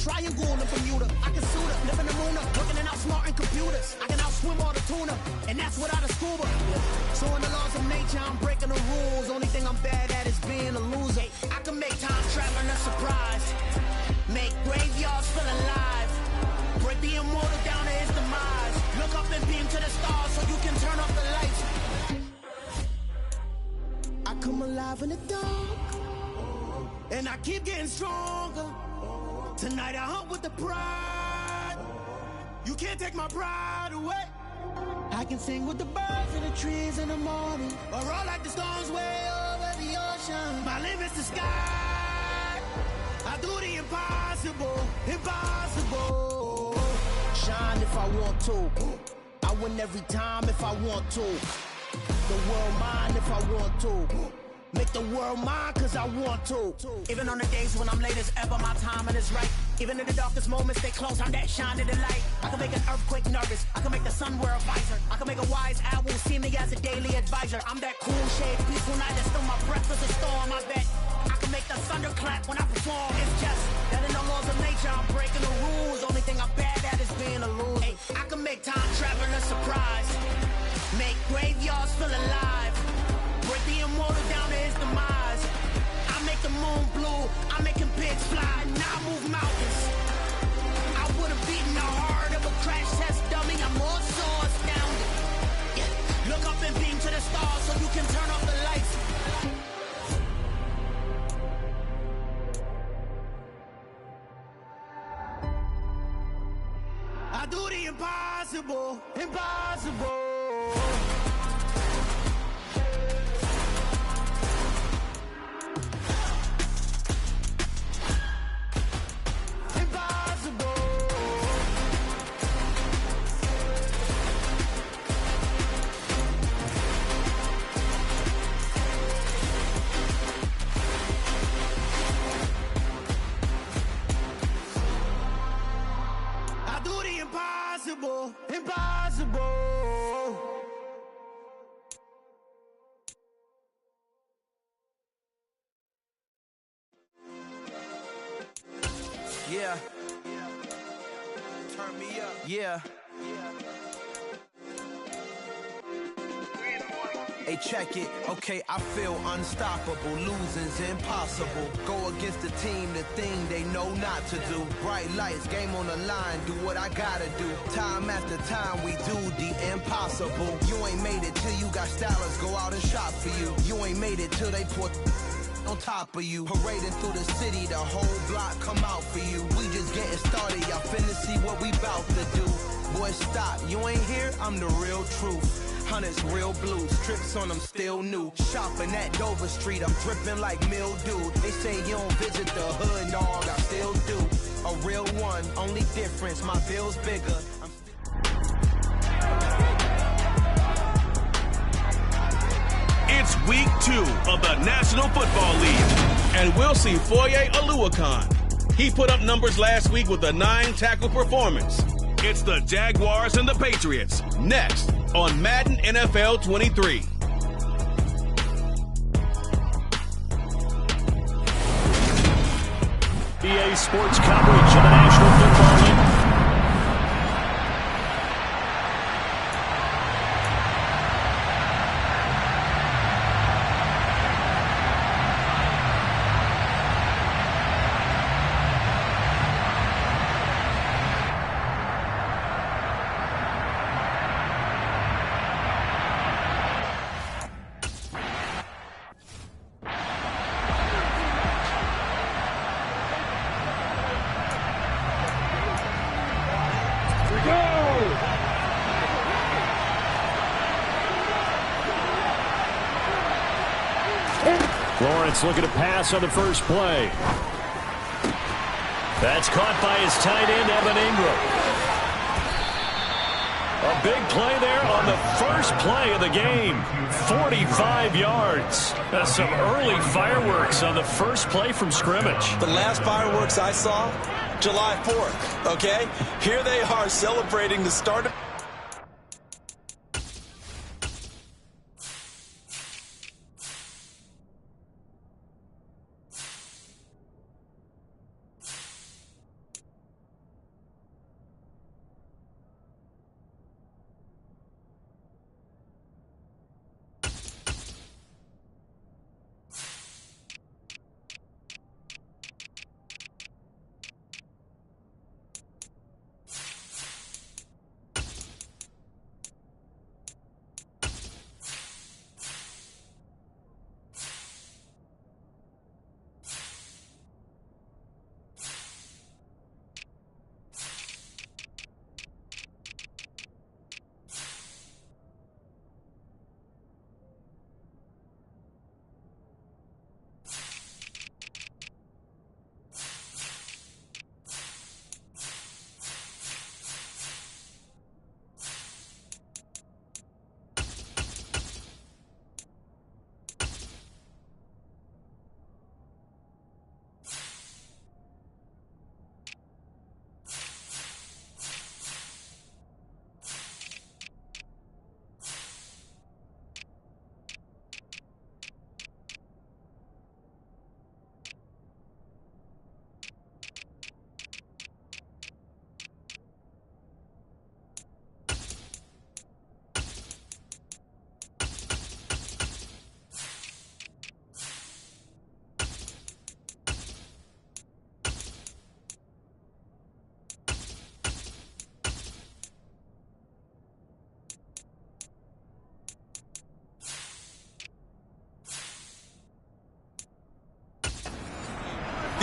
triangle in Bermuda. I can suit her, live in the moon, looking and outsmarting computers. I can outswim all the tuna, and that's without a scuba. So in the laws of nature, I'm breaking the rules. Only thing I'm bad at is being a loser. I can make time traveling a surprise, make graveyards feel alive, break the immortal down to his demise. Look up and beam to the stars so you can turn off the lights. I come alive in the dark, and I keep getting stronger. Tonight I hunt with the pride. You can't take my pride away. I can sing with the birds and the trees in the morning, or roll like the storms way over the ocean. My limit's the sky. I do the impossible, impossible. Shine if I want to. I win every time if I want to. The world mine if I want to. Make the world mine cause I want to. Even on the days when I'm late as ever, my timing is right. Even in the darkest moments, stay close, I'm that shining the light. I can make an earthquake nervous, I can make the sun wear a visor. I can make a wise owl see me as a daily advisor. I'm that cool shade, peaceful night, that's still my breath is a storm, I bet. I can make the thunder clap when I perform. It's just that in the laws of nature, I'm breaking the rules. Only thing I'm bad at is being a loser. Hey, I can make time traveling a surprise, make graveyards feel alive, break the immortal down to his demise. I make the moon blue, I'm making pigs fly, now I move mountains. I would've beaten the heart of a crash test dummy, I'm more so astounded. Yeah. Look up and beam to the stars so you can turn off the lights. I do the impossible, impossible. Impossible, impossible. Yeah. Turn me up. Yeah. Hey, check it. Okay, I feel unstoppable. Losing's impossible. Go against the team, the thing they know not to do. Bright lights, game on the line, do what I gotta do. Time after time, we do the impossible. You ain't made it till you got stylers go out and shop for you. You ain't made it till they put on top of you. Parading through the city, the whole block come out for you. We just getting started, y'all finna see what we bout to do. Boy, stop, you ain't here, I'm the real truth. Hunters, real blues, strips on them still new. Shopping at Dover Street, I'm dripping like mildew. They say you don't visit the hood, dog, I still do. A real one, only difference, my bill's bigger. It's week 2 of the National Football League, and we'll see Foye Oluwakan. He put up numbers last week with a 9-tackle performance. It's the Jaguars and the Patriots, next on Madden NFL 23. EA Sports coverage of the National Football League. Lawrence looking to pass on the first play. That's caught by his tight end, Evan Ingram. A big play there on the first play of the game. 45 yards. That's some early fireworks on the first play from scrimmage. The last fireworks I saw, July 4th, okay? Here they are celebrating the start of...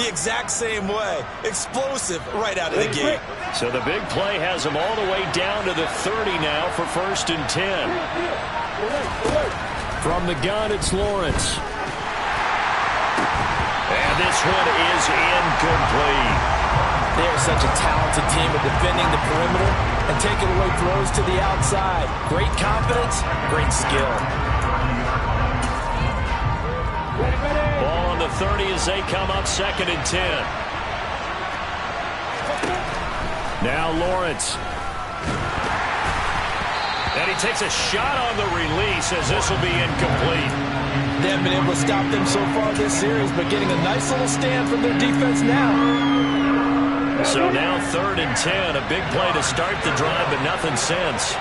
the exact same way. Explosive right out of the gate. So the big play has him all the way down to the 30 now for 1st and 10. From the gun, it's Lawrence. And this one is incomplete. They are such a talented team at defending the perimeter and taking away throws to the outside. Great confidence, great skill. Ball on the 30 as they come up 2nd and 10. Now Lawrence. And he takes a shot on the release as this will be incomplete. They haven't been able to stop them so far this series, but getting a nice little stand from their defense now. So now 3rd and 10. A big play to start the drive, but nothing since.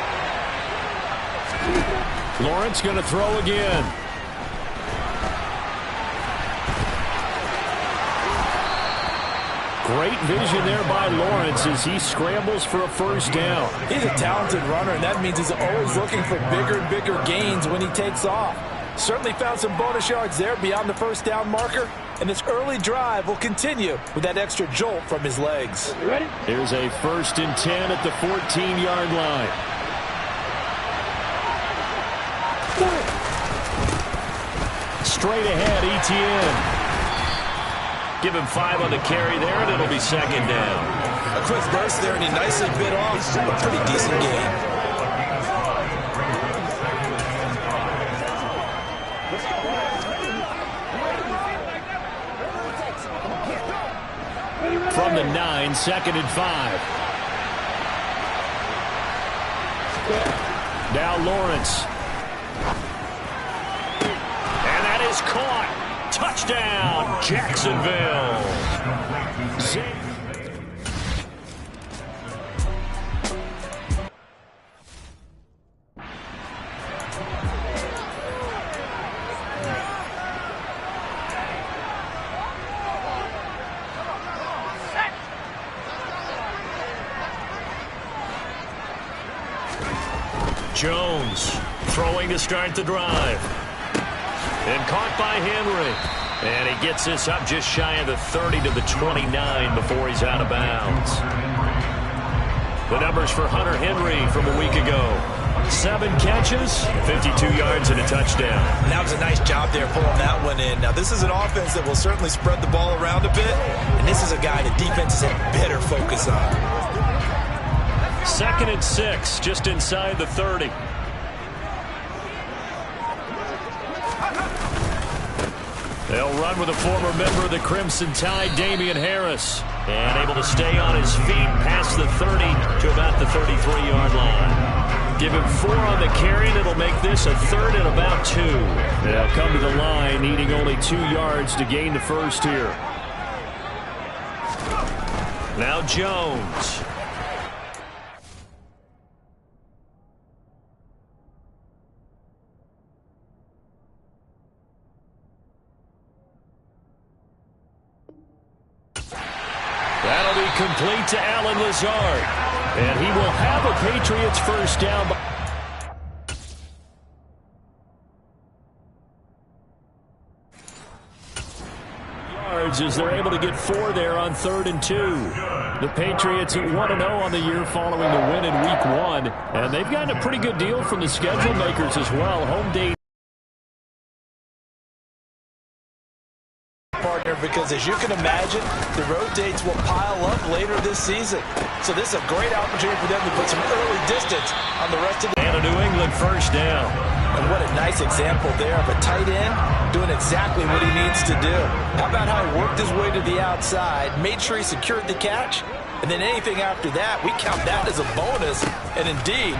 Lawrence going to throw again. Great vision there by Lawrence as he scrambles for a 1st down. He's a talented runner, and that means he's always looking for bigger and bigger gains when he takes off. Certainly found some bonus yards there beyond the 1st down marker, and this early drive will continue with that extra jolt from his legs. You ready? Here's a 1st and 10 at the 14-yard line. Straight ahead, Etienne. Give him 5 on the carry there, and it'll be 2nd down. A quick burst there, and he nicely bit off a pretty decent gain. From the 9, 2nd and 5. Now Lawrence. And that is caught. Touchdown, Jacksonville. Jones throwing to start the drive. And caught by Henry. And he gets this up just shy of the 30 to the 29 before he's out of bounds. The numbers for Hunter Henry from a week ago. 7 catches, 52 yards, and a touchdown. And that was a nice job there pulling that one in. Now, this is an offense that will certainly spread the ball around a bit. And this is a guy the defense has had better focus on. 2nd and 6, just inside the 30. They'll run with a former member of the Crimson Tide, Damian Harris. And able to stay on his feet past the 30 to about the 33-yard line. Give him 4 on the carry, and it'll make this a 3rd and about 2. They'll come to the line, needing only 2 yards to gain the 1st here. Now Jones. That'll be complete to Allen Lazard. And he will have a Patriots 1st down. Yards as they're able to get 4 there on 3rd and 2. The Patriots at 1-0 on the year following the win in Week 1. And they've gotten a pretty good deal from the schedule makers as well. Home day. Partner, because as you can imagine, the road dates will pile up later this season. So this is a great opportunity for them to put some early distance on the rest of the... And a New England 1st down. And what a nice example there of a tight end doing exactly what he needs to do. How about how he worked his way to the outside, made sure he secured the catch, and then anything after that, we count that as a bonus. And indeed,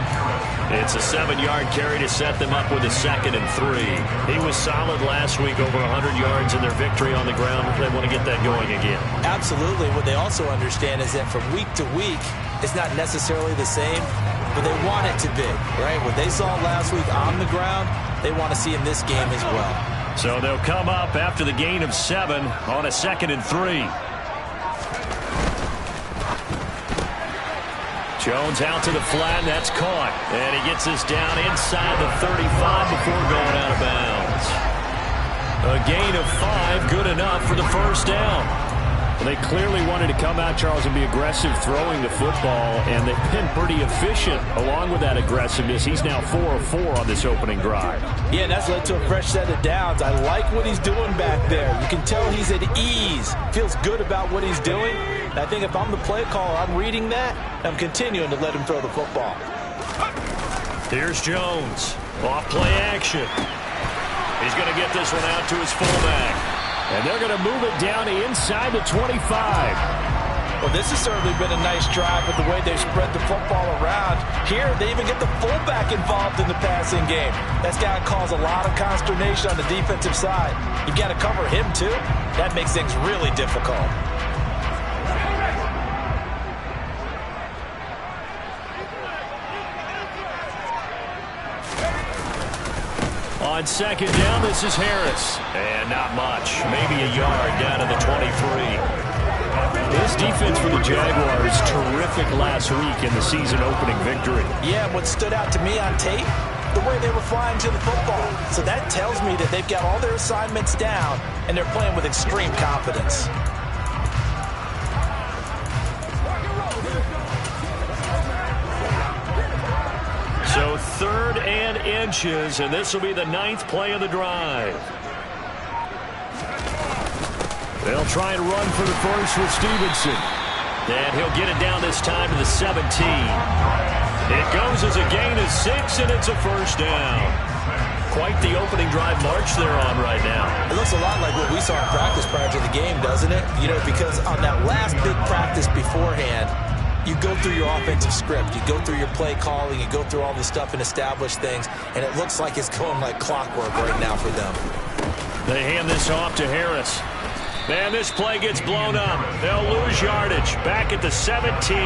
it's a 7-yard carry to set them up with a 2nd and 3. He was solid last week, over 100 yards in their victory on the ground. They want to get that going again. Absolutely. What they also understand is that from week to week, it's not necessarily the same, but they want it to be, right? What they saw last week on the ground, they want to see in this game as well. So they'll come up after the gain of 7 on a 2nd and 3. Jones out to the flat, and that's caught. And he gets this down inside the 35 before going out of bounds. A gain of 5, good enough for the 1st down. Well, they clearly wanted to come out, Charles, and be aggressive throwing the football, and they've been pretty efficient along with that aggressiveness. He's now 4 of 4 on this opening drive. Yeah, and that's led to a fresh set of downs. I like what he's doing back there. You can tell he's at ease, feels good about what he's doing. And I think if I'm the play caller, I'm reading that, and I'm continuing to let him throw the football. Here's Jones. Off play action. He's going to get this one out to his fullback. And they're going to move it down to inside the 25. Well, this has certainly been a nice drive with the way they've spread the football around. Here, they even get the fullback involved in the passing game. That's got to cause a lot of consternation on the defensive side. You've got to cover him, too. That makes things really difficult. On second down, this is Harris. And not much. Maybe a yard down to the 23. This defense for the Jaguars, terrific last week in the season-opening victory. Yeah, what stood out to me on tape, the way they were flying to the football. So that tells me that they've got all their assignments down, and they're playing with extreme confidence. So 3rd and inches, and this will be the 9th play of the drive. They'll try and run for the first with Stevenson. And he'll get it down this time to the 17. It goes as a gain of 6, and it's a first down. Quite the opening drive march they're on right now. It looks a lot like what we saw in practice prior to the game, doesn't it? You know, because on that last big practice beforehand, you go through your offensive script, you go through your play calling, you go through all this stuff and establish things, and it looks like it's going like clockwork right now for them. They hand this off to Harris. And this play gets blown up. They'll lose yardage. Back at the 17.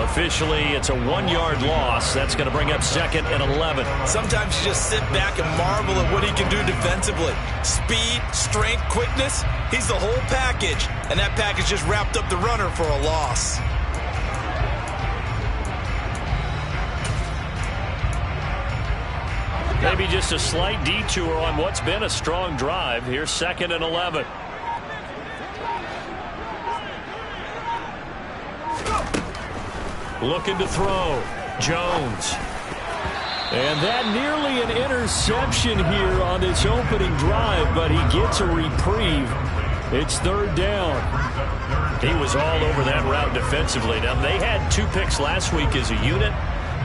Officially, it's a 1-yard loss. That's going to bring up 2nd and 11. Sometimes you just sit back and marvel at what he can do defensively. Speed, strength, quickness, he's the whole package. And that package just wrapped up the runner for a loss. Maybe just a slight detour on what's been a strong drive. Here's 2nd and 11. Looking to throw. Jones. And that nearly an interception here on this opening drive, but he gets a reprieve. It's 3rd down. He was all over that route defensively. Now, they had 2 picks last week as a unit.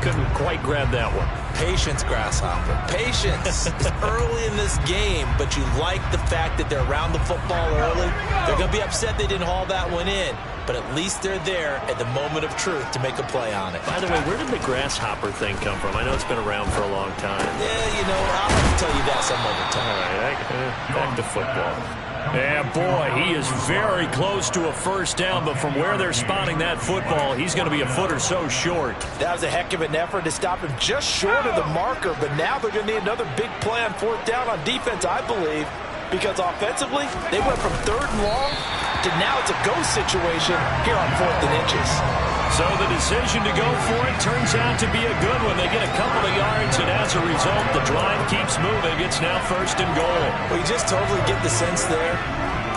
Couldn't quite grab that one. Patience, Grasshopper. Patience. It's early in this game, but you like the fact that they're around the football early. They're going to be upset they didn't haul that one in, but at least they're there at the moment of truth to make a play on it. By the way, where did the Grasshopper thing come from? I know it's been around for a long time. Yeah, you know, I'll have to tell you that some other time. All right, back to football. Yeah, boy, he is very close to a first down, but from where they're spotting that football, he's going to be a foot or so short. That was a heck of an effort to stop him just short of the marker, but now they're going to need another big play on 4th down on defense, I believe, because offensively, they went from 3rd and long to now it's a go situation here on 4th and inches. So the decision to go for it turns out to be a good one. They get a couple of yards, and as a result, the drive keeps moving. It's now 1st and goal. Well, you just totally get the sense there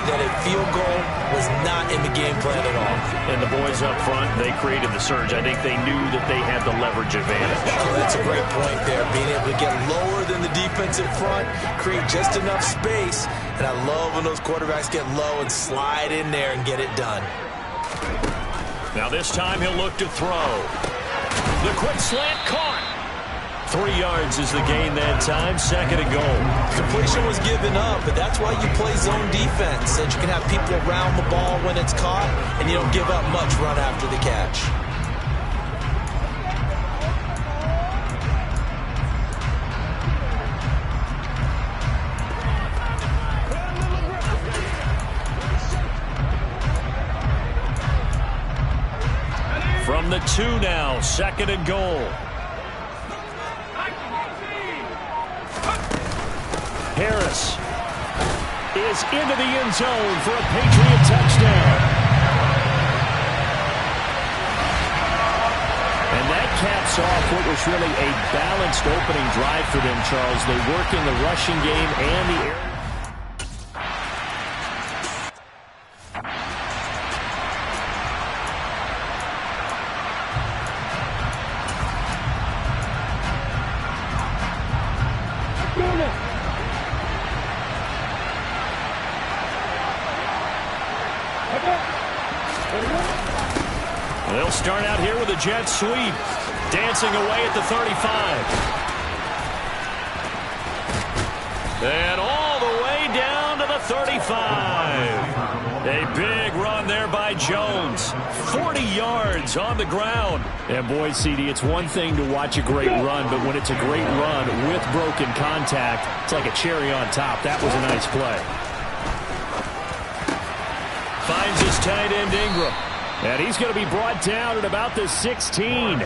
that a field goal was not in the game plan at all. And the boys up front, they created the surge. I think they knew that they had the leverage advantage. Oh, that's a great point there. Being able to get lower than the defensive front, create just enough space. And I love when those quarterbacks get low and slide in there and get it done. Now this time he'll look to throw. The quick slant caught. 3 yards is the gain that time. 2nd and goal. Completion was given up, but that's why you play zone defense, so that you can have people around the ball when it's caught, and you don't give up much run after the catch. From the 2 now, 2nd and goal. Harris is into the end zone for a Patriot touchdown. And that caps off what was really a balanced opening drive for them, Charles. They work in the rushing game and the air. They'll start out here with a jet sweep. Dancing away at the 35. And all the way down to the 35. A big run there by Jones. 40 yards on the ground. And boy, CD, it's one thing to watch a great run, but when it's a great run with broken contact, it's like a cherry on top. That was a nice play. Finds his tight end Ingram. And he's going to be brought down at about the 16.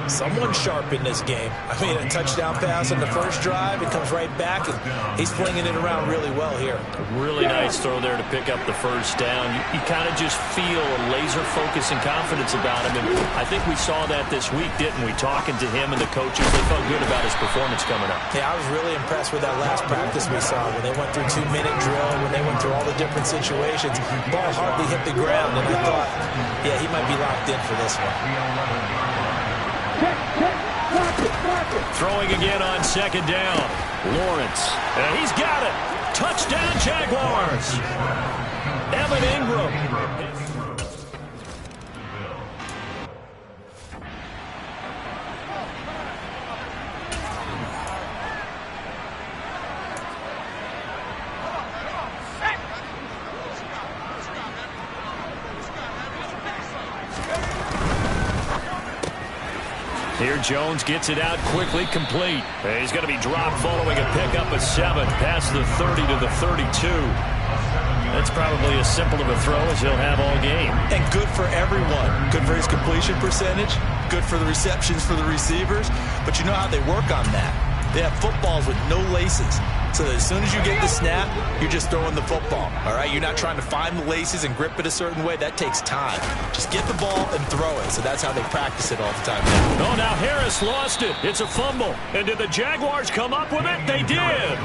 Someone sharp in this game. I mean, a touchdown pass on the first drive. It comes right back, and he's flinging it around really well here. Really nice throw there to pick up the first down. You kind of just feel a laser focus and confidence about him. And I think we saw that this week, didn't we? Talking to him and the coaches, they felt good about his performance coming up. Yeah, I was really impressed with that last practice we saw when they went through 2-minute drill, when they went through all the different situations. Ball hardly hit the ground, and I thought, yeah, he might be locked in for this one. Throwing again on second down. Lawrence. And he's got it. Touchdown, Jaguars. Evan Ingram. Here Jones gets it out quickly, complete. He's going to be dropped following a pickup of 7 past the 30 to the 32. That's probably as simple of a throw as he'll have all game. And good for everyone. Good for his completion percentage. Good for the receptions for the receivers. But you know how they work on that. They have footballs with no laces. So that as soon as you get the snap, you're just throwing the football. All right, you're not trying to find the laces and grip it a certain way. That takes time. Just get the ball and throw it. So that's how they practice it all the time now. Oh, now Harris lost it. It's a fumble. And did the Jaguars come up with it? They did.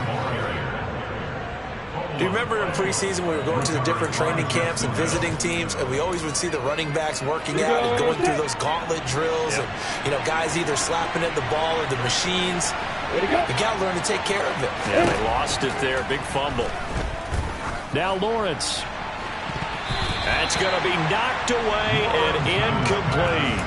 Do you remember in preseason we were going to the different training camps and visiting teams, and we always would see the running backs working out and going through those gauntlet drills, and guys either slapping at the ball or the machines. You got to learn to take care of it. Yeah, they lost it there. Big fumble. Now Lawrence. That's going to be knocked away and incomplete.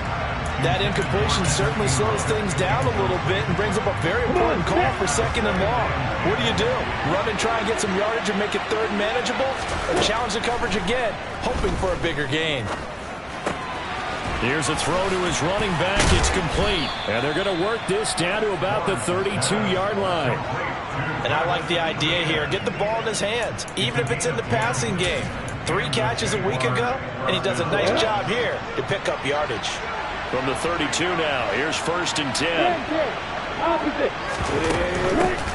That incompletion certainly slows things down a little bit and brings up a very important call for second and long. What do? Run and try and get some yardage and make it third and manageable? Or challenge the coverage again, hoping for a bigger gain? Here's a throw to his running back. It's complete. And they're going to work this down to about the 32-yard line. And I like the idea here. Get the ball in his hands, even if it's in the passing game. 3 catches a week ago, and he does a nice job here to pick up yardage. From the 32 now, here's 1st and 10.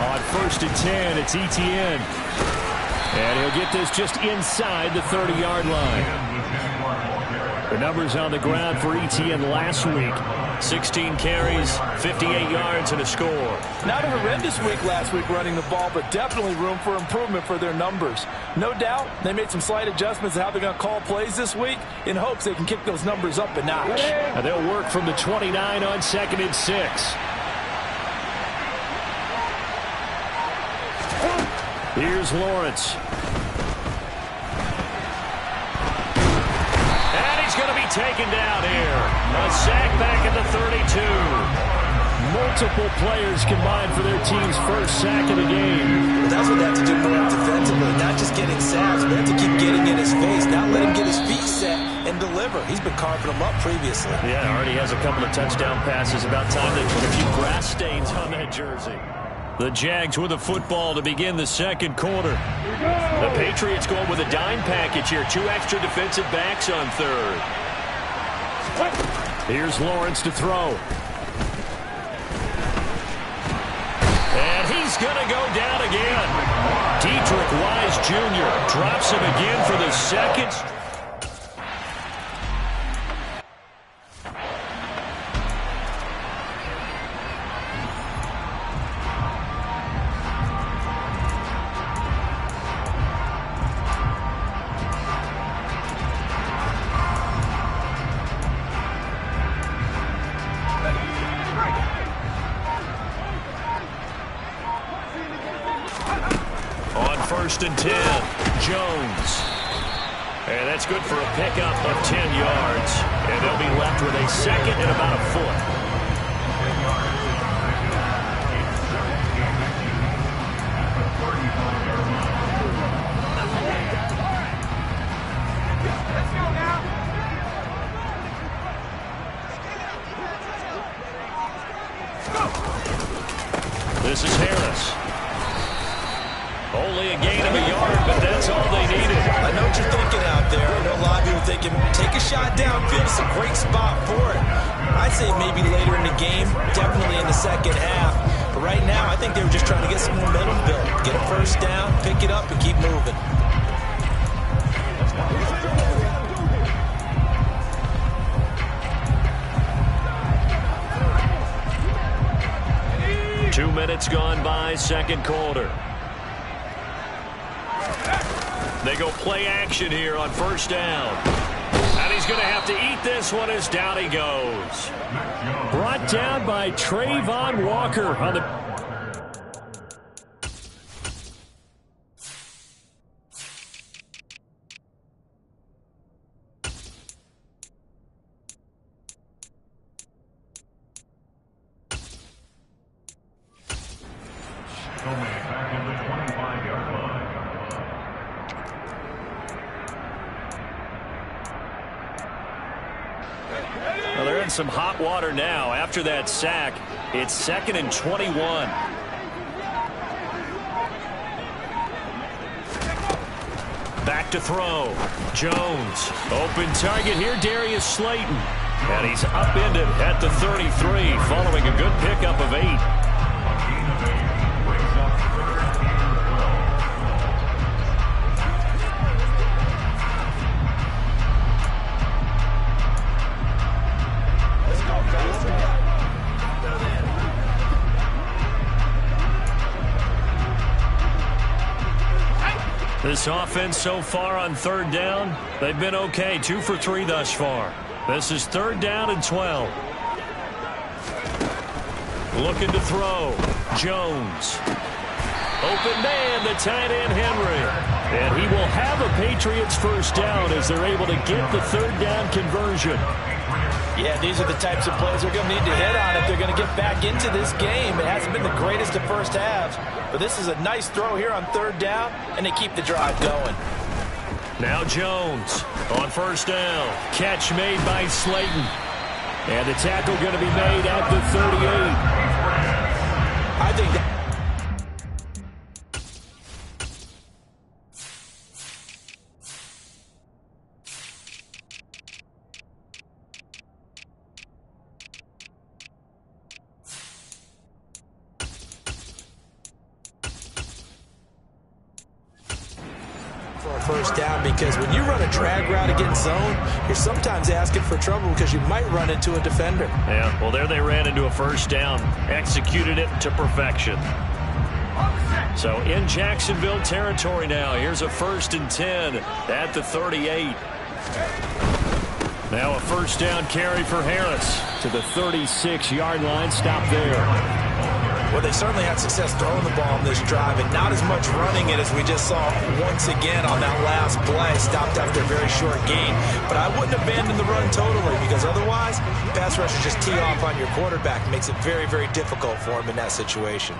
On 1st and 10, it's Etienne. And he'll get this just inside the 30-yard line. The numbers on the ground for Etienne last week. 16 carries, 58 yards, and a score. Not a horrendous week last week running the ball, but definitely room for improvement for their numbers. No doubt they made some slight adjustments to how they're going to call plays this week in hopes they can kick those numbers up a notch. And they'll work from the 29 on 2nd and 6. Here's Lawrence. Going to be taken down here. A sack back at the 32. Multiple players combined for their team's first sack of the game. Well, that's what they have to do more defensively, not just getting sacks, but they have to keep getting in his face, not let him get his feet set and deliver. He's been carving them up previously. Yeah, already has a couple of touchdown passes. About time they put a few grass stains on that jersey. The Jags with the football to begin the second quarter. The Patriots going with a dime package here. 2 extra defensive backs on 3rd. Here's Lawrence to throw. And he's going to go down again. Dietrich Wise Jr. drops him again for the second. On 1st and 10, Jones. And that's good for a pickup of 10 yards. And they'll be left with a second and about a foot. This is Harris. Only a gain of a yard, but that's all they needed. I know what you're thinking out there. I know a lot of people are thinking, take a shot downfield. It's a great spot for it. I'd say maybe later in the game, definitely in the second half. But right now, I think they were just trying to get some momentum built. Get a first down, pick it up, and keep moving. Two minutes gone by, second quarter. They go play action here on first down. And he's going to have to eat this one as down he goes. Brought down by Trayvon Walker on the... Well, they're in some hot water now. After that sack, it's 2nd and 21. Back to throw. Jones. Open target here, Darius Slayton. And he's upended at the 33 following a good pickup of 8. This offense so far on third down, they've been okay. 2 for 3 thus far. This is 3rd down and 12. Looking to throw. Jones. Open man, the tight end Henry. And he will have a Patriots first down as they're able to get the 3rd down conversion. Yeah, these are the types of plays they're going to need to hit on if they're going to get back into this game. It hasn't been the greatest of first halves, but this is a nice throw here on 3rd down, and they keep the drive going. Now Jones on first down. Catch made by Slayton. And the tackle going to be made at the 38. I think that... first down, because when you run a drag route against zone, you're sometimes asking for trouble because you might run into a defender. Yeah, well, there they ran into a first down, executed it to perfection. So in Jacksonville territory now, here's a 1st and 10 at the 38. Now a first down carry for Harris to the 36-yard line. Stop there. Well, they certainly had success throwing the ball on this drive and not as much running it as we just saw once again on that last play. Stopped after a very short gain. But I wouldn't abandon the run totally, because otherwise, pass rushers just tee off on your quarterback. It makes it very, very difficult for him in that situation.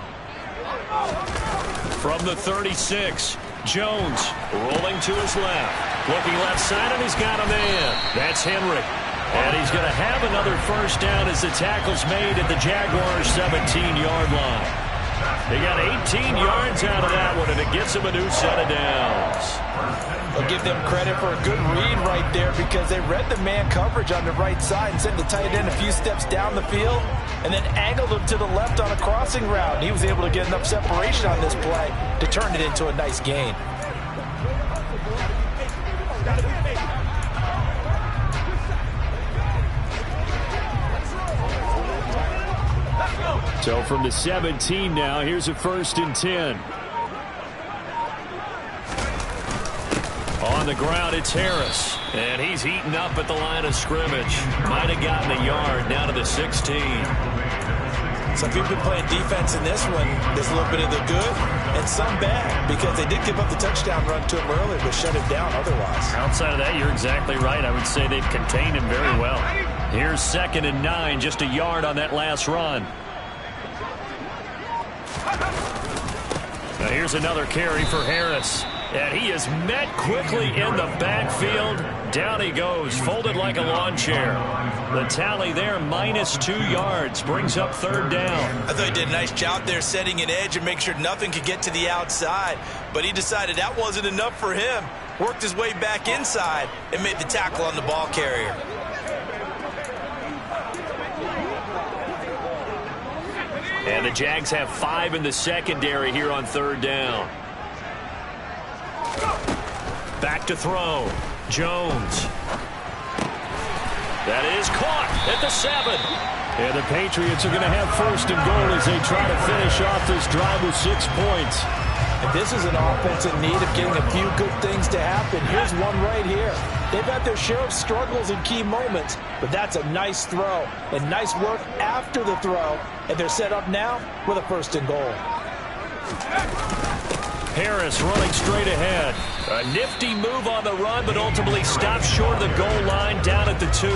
From the 36, Jones rolling to his left. Looking left side, and he's got a man. That's Henry. And he's going to have another first down as the tackle's made at the Jaguars' 17-yard line. They got 18 yards out of that one, and it gets them a new set of downs. I'll give them credit for a good read right there, because they read the man coverage on the right side and sent the tight end a few steps down the field and then angled him to the left on a crossing route. And he was able to get enough separation on this play to turn it into a nice gain. So from the 17 now, here's a 1st and 10. On the ground, it's Harris. And he's heating up at the line of scrimmage. Might have gotten a yard down to the 16. Some people have been playing defense in this one. There's a little bit of the good and some bad because they did give up the touchdown run to him earlier but shut him down otherwise. Outside of that, you're exactly right. I would say they've contained him very well. Here's 2nd and 9, just a yard on that last run. Now here's another carry for Harris. And he is met quickly in the backfield. Down he goes, folded like a lawn chair. The tally there, -2 yards, brings up 3rd down. I thought he did a nice job there setting an edge and make sure nothing could get to the outside. But he decided that wasn't enough for him. Worked his way back inside and made the tackle on the ball carrier. And the Jags have 5 in the secondary here on 3rd down. Back to throw. Jones. That is caught at the 7. And the Patriots are going to have 1st and goal as they try to finish off this drive with 6 points. And this is an offense in need of getting a few good things to happen. Here's one right here. They've had their share of struggles in key moments, but that's a nice throw and nice work after the throw. And they're set up now with a 1st and goal. Harris running straight ahead. A nifty move on the run, but ultimately stops short of the goal line down at the 2.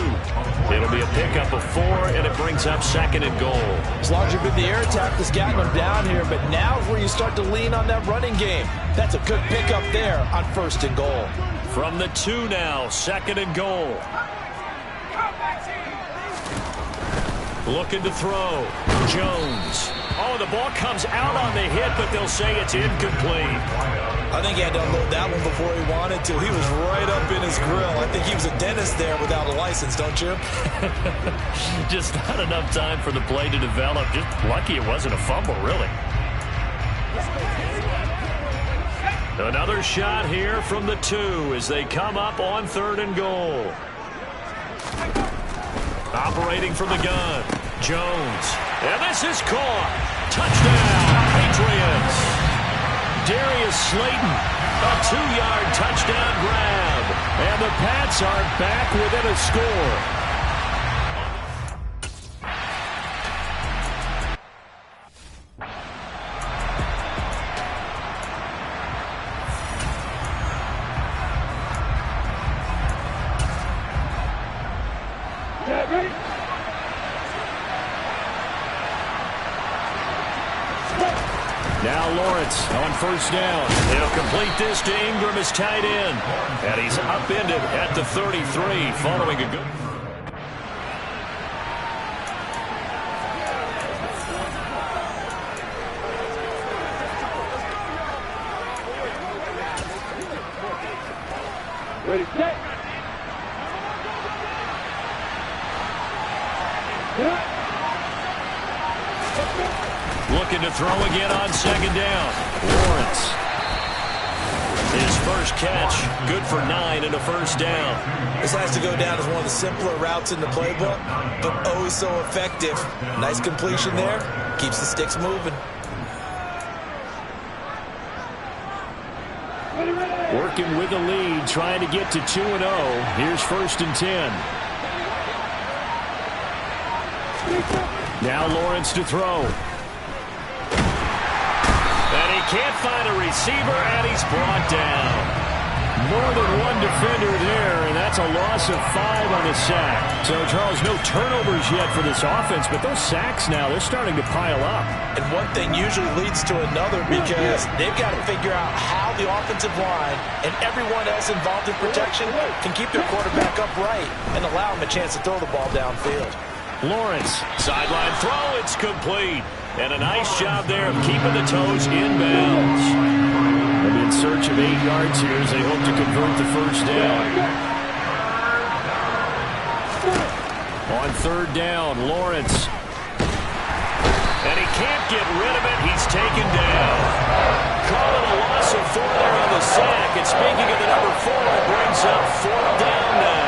It'll be a pickup of 4, and it brings up 2nd and goal. As long as you've been the air attack that's gotten them down here, but now is where you start to lean on that running game. That's a good pickup there on 1st and goal. From the 2 now, 2nd and goal. Looking to throw. Jones. Oh, the ball comes out on the hit, but they'll say it's incomplete. I think he had to unload that one before he wanted to. He was right up in his grill. I think he was a dentist there without a license, don't you? Just not enough time for the play to develop. Just lucky it wasn't a fumble, really. Another shot here from the 2 as they come up on 3rd and goal. Operating from the gun, Jones. And this is caught. Touchdown, Patriots. Darius Slayton, a 2-yard touchdown grab. And the Pats are back within a score. Now Lawrence on 1st down. He'll complete this to Ingram as tight end. And he's upended at the 33 following a good... Ready, set. Looking to throw again on 2nd down. Lawrence. His first catch, good for 9 and a 1st down. This has to go down as one of the simpler routes in the playbook, but oh so effective. Nice completion there. Keeps the sticks moving. Working with the lead, trying to get to 2-0. Here's 1st and 10. Now Lawrence to throw. And he can't find a receiver, and he's brought down. More than one defender there, and that's a loss of 5 on the sack. So, Charles, no turnovers yet for this offense, but those sacks now, they're starting to pile up. And one thing usually leads to another because they've got to figure out how the offensive line and everyone else involved in protection can keep their quarterback upright and allow him a chance to throw the ball downfield. Lawrence, sideline throw, it's complete. And a nice job there of keeping the toes inbounds. They'll be in search of 8 yards here as they hope to convert the 1st down. On 3rd down, Lawrence. And he can't get rid of it. He's taken down. Call it a loss of 4 there on the sack. And speaking of the number 4, it brings up 4th down now.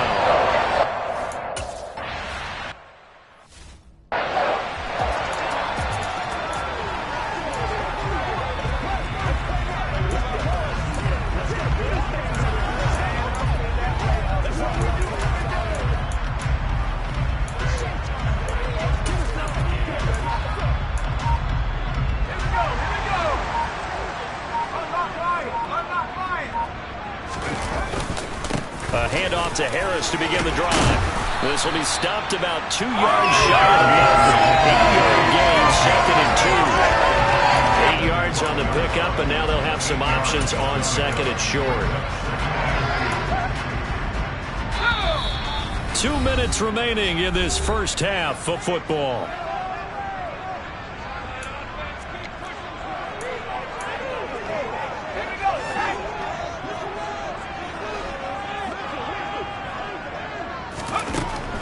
to Harris to begin the drive. This will be stopped about 2 yards shy of the 8-yard gain, 2nd and 2. 8 yards on the pickup, and now they'll have some options on 2nd and short. 2 minutes remaining in this first half of football.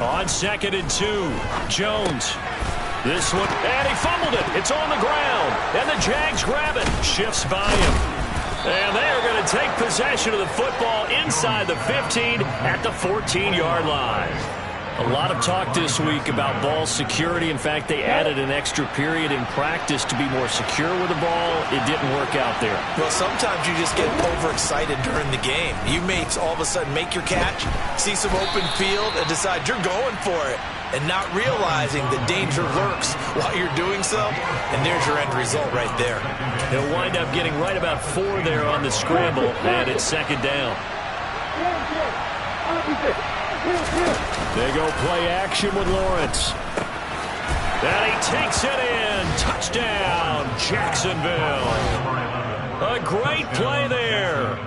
On 2nd and 2, Jones. This one, and he fumbled it. It's on the ground, and the Jags grab it. Shifts by him. And they are going to take possession of the football inside the 15 at the 14-yard line. A lot of talk this week about ball security. In fact, they added an extra period in practice to be more secure with the ball. It didn't work out there. Well, sometimes you just get overexcited during the game. You may all of a sudden make your catch, see some open field, and decide you're going for it, and not realizing the danger lurks while you're doing so. And there's your end result right there. They'll wind up getting right about 4 there on the scramble, and it's 2nd down. They go play action with Lawrence. And he takes it in. Touchdown, Jacksonville. A great play there.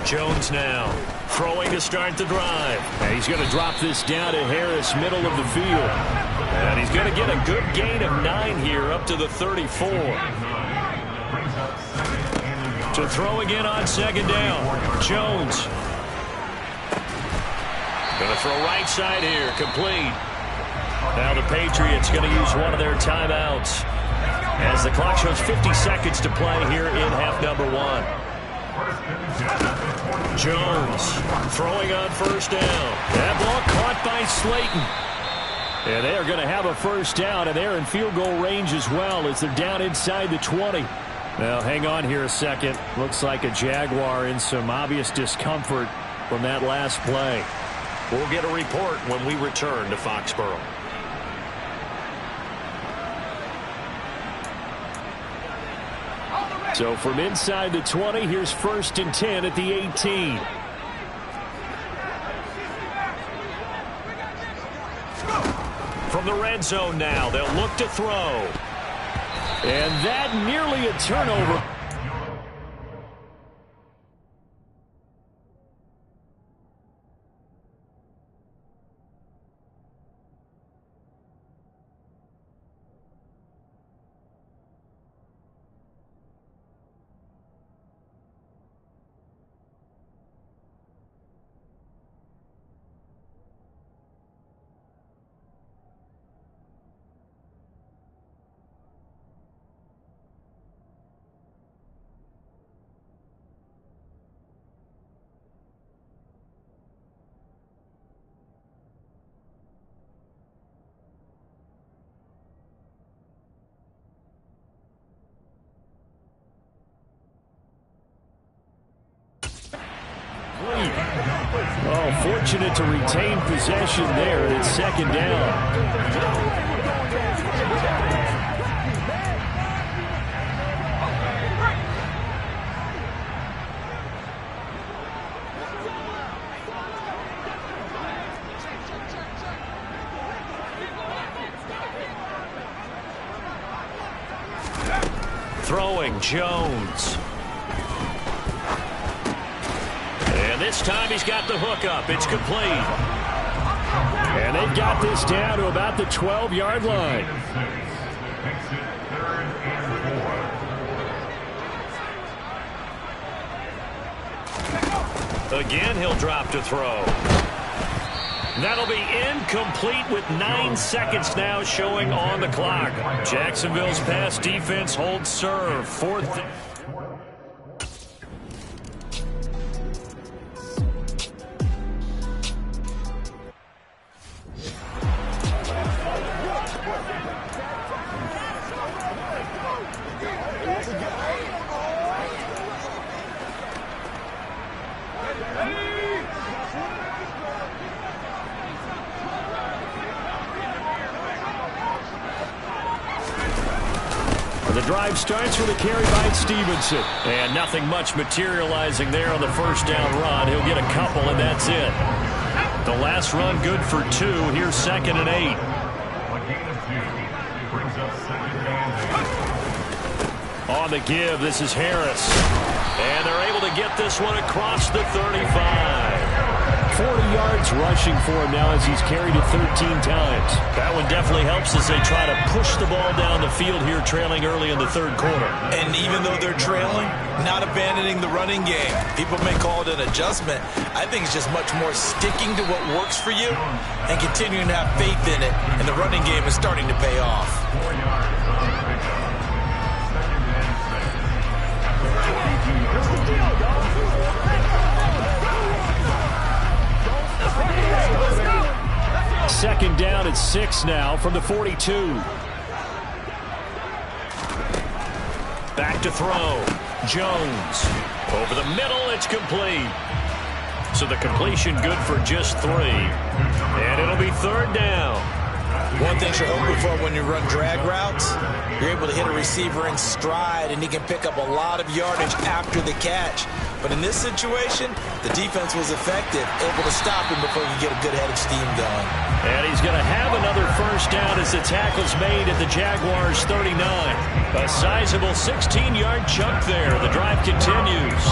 Jones now. Throwing to start the drive. And he's going to drop this down to Harris, middle of the field. And he's going to get a good gain of 9 here up to the 34. To throw again on 2nd down. Jones. Going to throw right side here. Complete. Now the Patriots going to use one of their timeouts as the clock shows 50 seconds to play here in half number 1. Jones throwing on 1st down. That ball caught by Slayton. And they are going to have a 1st down, and they're in field goal range as well as they're down inside the 20. Now, hang on here a second. Looks like a Jaguar in some obvious discomfort from that last play. We'll get a report when we return to Foxborough. So from inside the 20, here's 1st and 10 at the 18. From the red zone now, they'll look to throw. And that nearly a turnover. Oh, fortunate to retain possession there. It's 2nd down. Throwing Jones. This time he's got the hook up. It's complete. And they've got this down to about the 12-yard line. Again, he'll drop to throw. That'll be incomplete with 9 seconds now showing on the clock. Jacksonville's pass defense holds serve. 4th. The drive starts with a carry by Stevenson. And nothing much materializing there on the first down run. He'll get a couple, and that's it. The last run good for 2. Here's 2nd and 8. On the give, this is Harris. And they're able to get this one across the 35. 40 yards rushing for him now as he's carried it 13 times. That one definitely helps as they try to push the ball down the field here, trailing early in the third quarter. And even though they're trailing, not abandoning the running game. People may call it an adjustment. I think it's just much more sticking to what works for you and continuing to have faith in it. And the running game is starting to pay off. Second down at 6 now from the 42. Back to throw. Jones. Over the middle, it's complete. So the completion good for just 3. And it'll be 3rd down. One thing you're hoping for when you run drag routes, you're able to hit a receiver in stride, and he can pick up a lot of yardage after the catch. But in this situation, the defense was effective, able to stop him before he could get a good head of steam going. And he's going to have another first down as the tackle's made at the Jaguars' 39. A sizable 16-yard chunk there. The drive continues.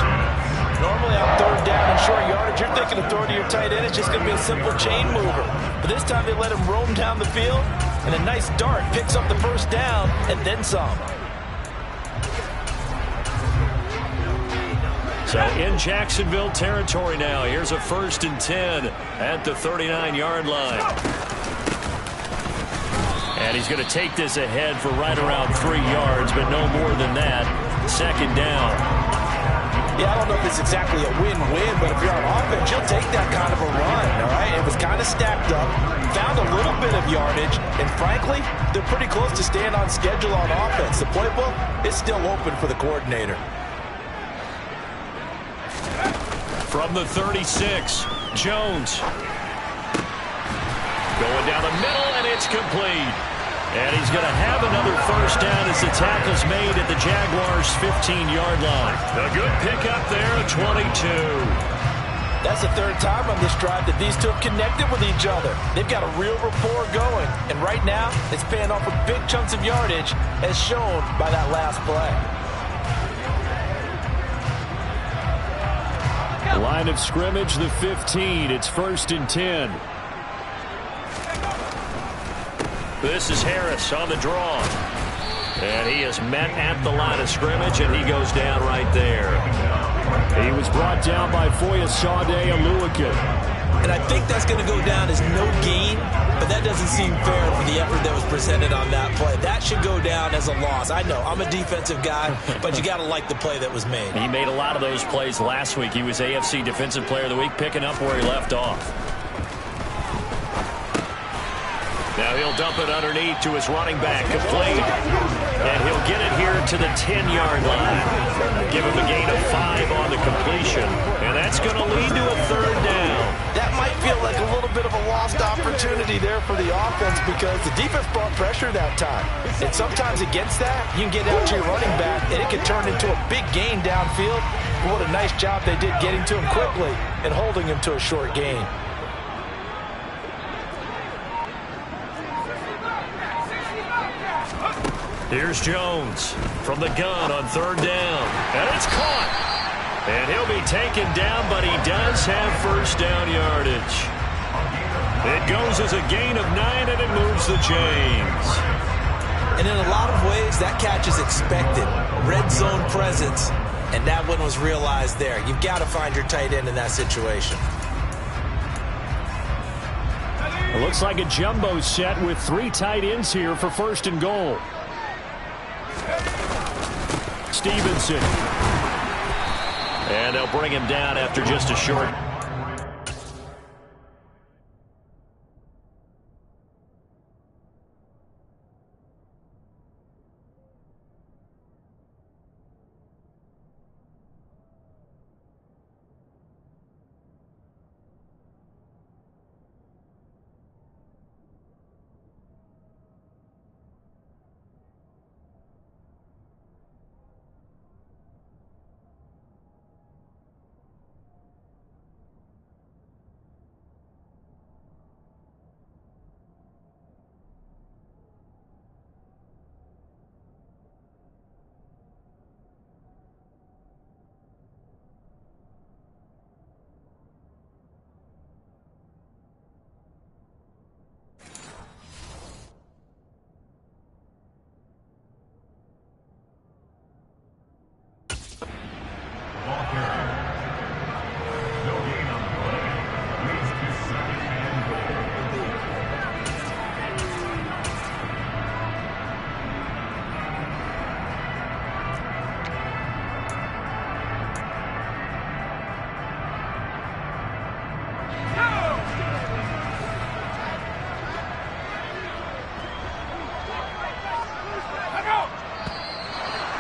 Normally on 3rd down and short yardage, you're thinking of throwing to your tight end. It's just going to be a simple chain mover. But this time they let him roam down the field, and a nice dart picks up the first down and then some. So in Jacksonville territory now. Here's a 1st and 10 at the 39-yard line. And he's going to take this ahead for right around 3 yards, but no more than that. 2nd down. Yeah, I don't know if it's exactly a win-win, but if you're on offense, you'll take that kind of a run, all right? It was kind of stacked up, found a little bit of yardage, and frankly, they're pretty close to staying on schedule on offense. The playbook is still open for the coordinator. From the 36, Jones. Going down the middle, and it's complete. And he's going to have another first down as the tackle's made at the Jaguars' 15-yard line. A good pickup there at 22. That's the 3rd time on this drive that these two have connected with each other. They've got a real rapport going. And right now, it's paying off with big chunks of yardage, as shown by that last play. Line of scrimmage, the 15. It's 1st and 10. This is Harris on the draw. And he is met at the line of scrimmage, and he goes down right there. He was brought down by Foyesade Oluwakin. And I think that's going to go down as no gain, but that doesn't seem fair for the effort that was presented on that play. That should go down as a loss. I know, I'm a defensive guy, but you got to like the play that was made. He made a lot of those plays last week. He was AFC Defensive Player of the Week, picking up where he left off. Now he'll dump it underneath to his running back, complete. And he'll get it here to the 10-yard line. Give him a gain of 5 on the completion. And that's going to lead to a 3rd down. That might feel like a little bit of a lost opportunity there for the offense because the defense brought pressure that time. And sometimes against that, you can get out to your running back, and it can turn into a big gain downfield. What a nice job they did getting to him quickly and holding him to a short gain. Here's Jones from the gun on 3rd down. And it's caught. And he'll be taken down, but he does have first down yardage. It goes as a gain of 9, and it moves the chains. And in a lot of ways, that catch is expected. Red zone presence, and that one was realized there. You've got to find your tight end in that situation. It looks like a jumbo set with 3 tight ends here for 1st and goal. Stevenson. And they'll bring him down after just a short.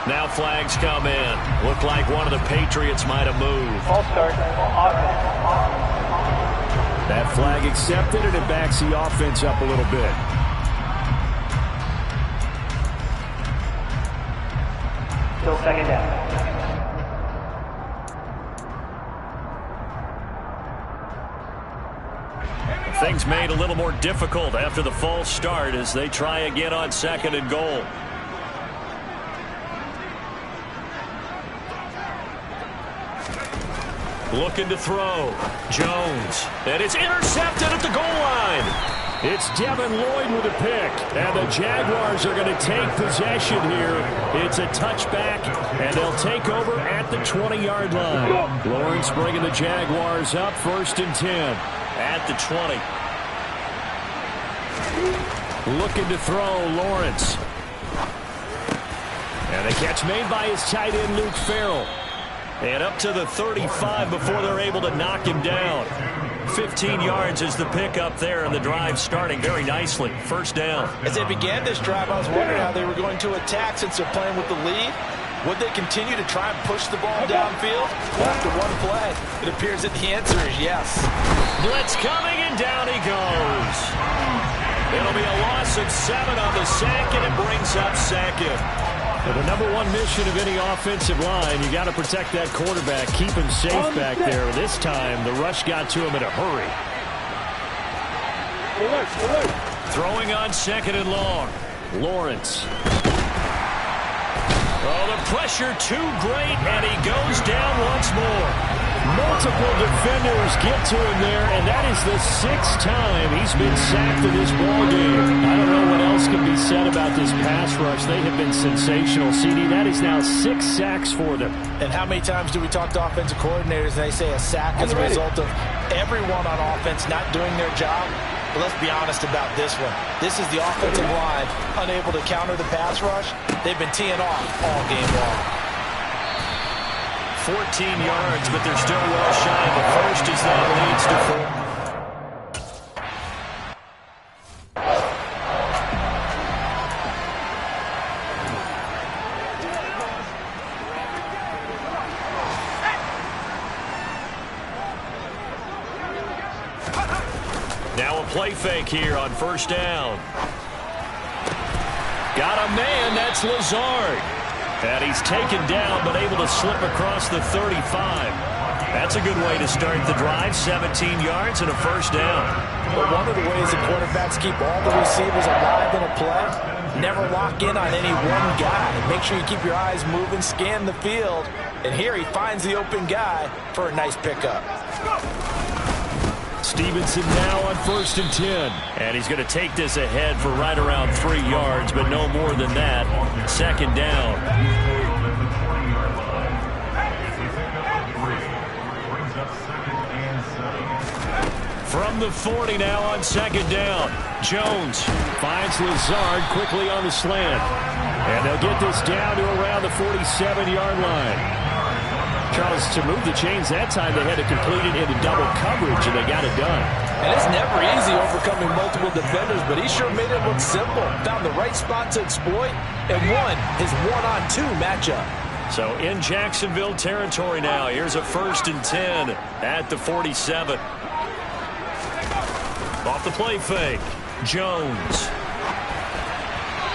Now flags come in. Looked like one of the Patriots might have moved. False start. Offense. That flag accepted, and it backs the offense up a little bit. Still second down. Things made a little more difficult after the false start as they try again on 2nd and goal. Looking to throw. Jones. And it's intercepted at the goal line. It's Devin Lloyd with a pick. And the Jaguars are going to take possession here. It's a touchback, and they'll take over at the 20-yard line. Lawrence bringing the Jaguars up 1st and 10. At the 20. Looking to throw, Lawrence. And a catch made by his tight end, Luke Farrell. And up to the 35 before they're able to knock him down. 15 yards is the pickup there, and the drive starting very nicely. 1st down. As they began this drive, I was wondering how they were going to attack since they're playing with the lead. Would they continue to try and push the ball downfield? After one play, it appears that the answer is yes. Blitz coming, and down he goes. It'll be a loss of 7 on the sack, and it brings up 2nd. Well, the number one mission of any offensive line, you got to protect that quarterback, keep him safe back there. This time, the rush got to him in a hurry. Throwing on 2nd and long. Lawrence. Oh, the pressure too great, and he goes down once more. Multiple defenders get to him there, and that is the 6th time he's been sacked in this ballgame. I don't know what else can be said about this pass rush. They have been sensational, CD. That is now 6 sacks for them. And how many times do we talk to offensive coordinators and they say a sack is a result of everyone on offense not doing their job? But let's be honest about this one. This is the offensive line unable to counter the pass rush. They've been teeing off all game long. 14 yards, but they're still well shy of the first as that leads to 4. Now a play fake here on 1st down. Got a man, that's Lazard. And he's taken down, but able to slip across the 35. That's a good way to start the drive. 17 yards and a 1st down. But one of the ways the quarterbacks keep all the receivers alive in a play, never lock in on any one guy. Make sure you keep your eyes moving, scan the field. And here he finds the open guy for a nice pickup. Stevenson now on 1st and 10. And he's going to take this ahead for right around 3 yards, but no more than that. 2nd down. From the 40 now on 2nd down. Jones finds Lazard quickly on the slant. And they'll get this down to around the 47-yard line. Charles, to move the chains that time, they had to complete it into double coverage, and they got it done. And it's never easy overcoming multiple defenders, but he sure made it look simple. Found the right spot to exploit and won his 1-on-2 matchup. So in Jacksonville territory now. Here's a 1st and 10 at the 47. Off the play fake. Jones.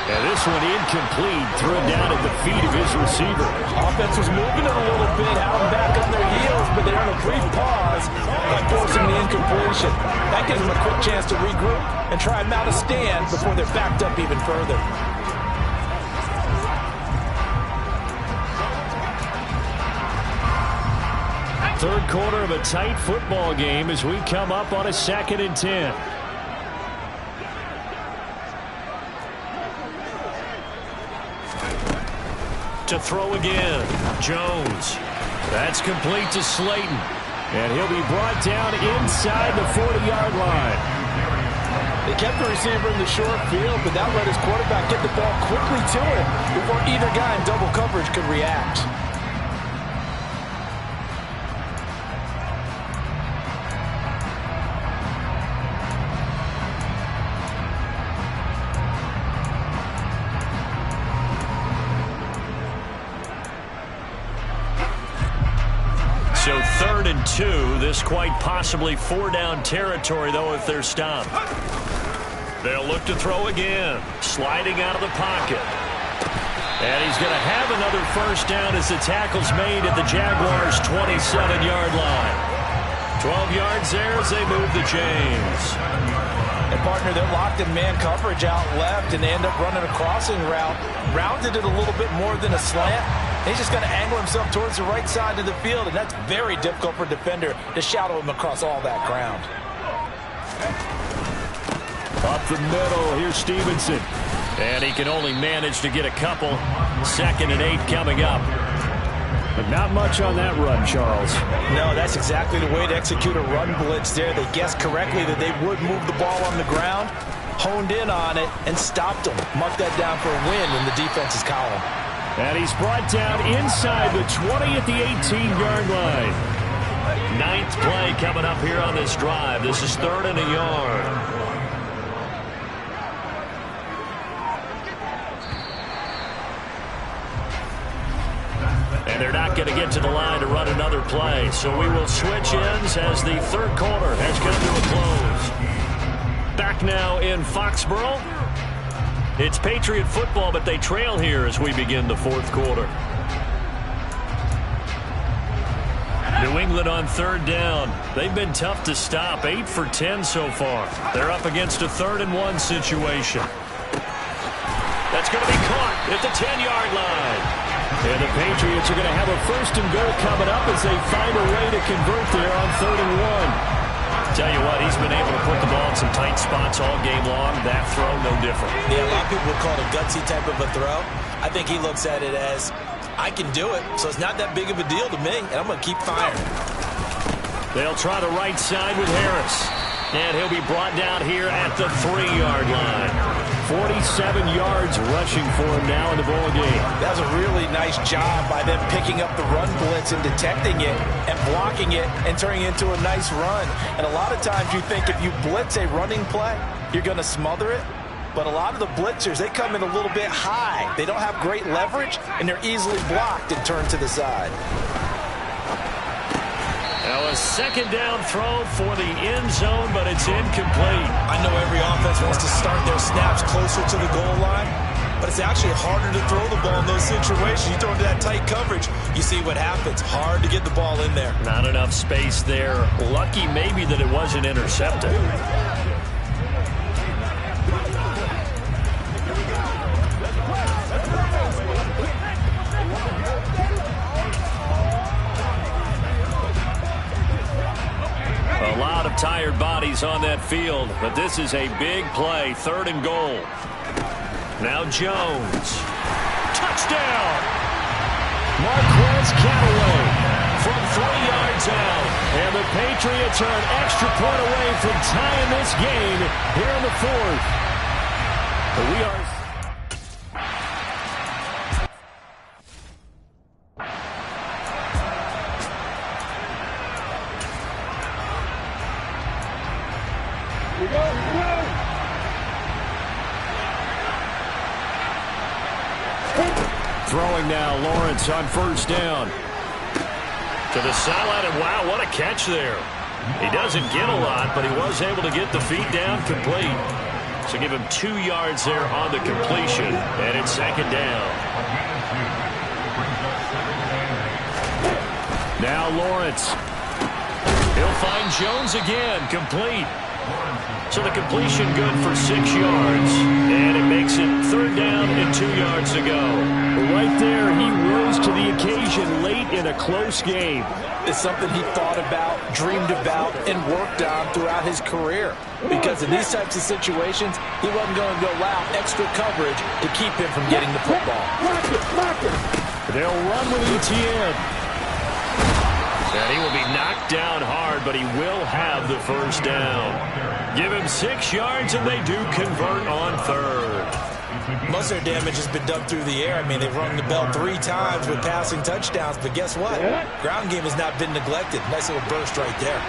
And this one incomplete, thrown down at the feet of his receiver. Offense was moving it a little bit, had them back on their heels, but they're on a brief pause by forcing the incompletion. That gives them a quick chance to regroup and try and mount a stand before they're backed up even further. Third quarter of a tight football game as we come up on a 2nd and 10. To throw again. Jones. That's complete to Slayton. And he'll be brought down inside the 40-yard line. They kept the receiver in the short field, but that let his quarterback get the ball quickly to him before either guy in double coverage could react. 2. This quite possibly 4-down territory, though, if they're stopped. They'll look to throw again. Sliding out of the pocket. And he's going to have another first down as the tackle's made at the Jaguars' 27-yard line. 12 yards there as they move the chains. And, partner, they're locked in man coverage out left, and they end up running a crossing route. Rounded it a little bit more than a slant. He's just going to angle himself towards the right side of the field, and that's very difficult for a defender to shadow him across all that ground. Up the middle, here's Stevenson. And he can only manage to get a couple. 2nd and 8 coming up. But not much on that run, Charles. No, that's exactly the way to execute a run blitz there. They guessed correctly that they would move the ball on the ground, honed in on it, and stopped them. Mark that down for a win in the defense's column. And he's brought down inside the 20 at the 18-yard line. 9th play coming up here on this drive. This is 3rd and a yard. And they're not going to get to the line to run another play. So we will switch ends as the 3rd quarter has come to a close. Back now in Foxborough. It's Patriot football, but they trail here as we begin the 4th quarter. New England on 3rd down. They've been tough to stop. 8 for 10 so far. They're up against a 3rd and 1 situation. That's going to be caught at the 10-yard line. And the Patriots are going to have a 1st and goal coming up as they find a way to convert there on 3rd and 1. Tell you what, he's been able to put the ball in some tight spots all game long. That throw, no different. Yeah, a lot of people would call it a gutsy type of a throw. I think he looks at it as, I can do it, so it's not that big of a deal to me, and I'm going to keep firing. They'll try the right side with Harris. And he'll be brought down here at the 3-yard line. 47 yards rushing for him now in the ball game. That was a really nice job by them picking up the run blitz and detecting it and blocking it and turning it into a nice run. And a lot of times you think if you blitz a running play, you're going to smother it. But a lot of the blitzers, they come in a little bit high. They don't have great leverage, and they're easily blocked and turned to the side. Now a 2nd down throw for the end zone, but it's incomplete. I know every offense wants to start their snaps closer to the goal line, but it's actually harder to throw the ball in those situations. You throw into that tight coverage, you see what happens. Hard to get the ball in there. Not enough space there. Lucky maybe that it wasn't intercepted. A lot of tired bodies on that field, but this is a big play. 3rd and goal. Now Jones. Touchdown! Marquez Callaway From 3 yards out. And the Patriots are an extra point away from tying this game here in the 4th. But we are... Throwing now, Lawrence on 1st down. To the sideline, and wow, what a catch there. He doesn't get a lot, but he was able to get the feet down complete. So give him 2 yards there on the completion, and it's 2nd down. Now Lawrence. He'll find Jones again, complete. So the completion good for 6 yards, and it makes it 3rd down and 2 yards to go. Right there, he rose to the occasion late in a close game. It's something he thought about, dreamed about, and worked on throughout his career. Because in these types of situations, he wasn't going to allow extra coverage to keep him from getting the football. They'll run with Etienne. And he will be knocked down hard, but he will have the 1st down. Give him 6 yards, and they do convert on 3rd. Most of their damage has been done through the air. I mean, they've rung the bell 3 times with passing touchdowns, but guess what? Ground game has not been neglected. Nice little burst right there.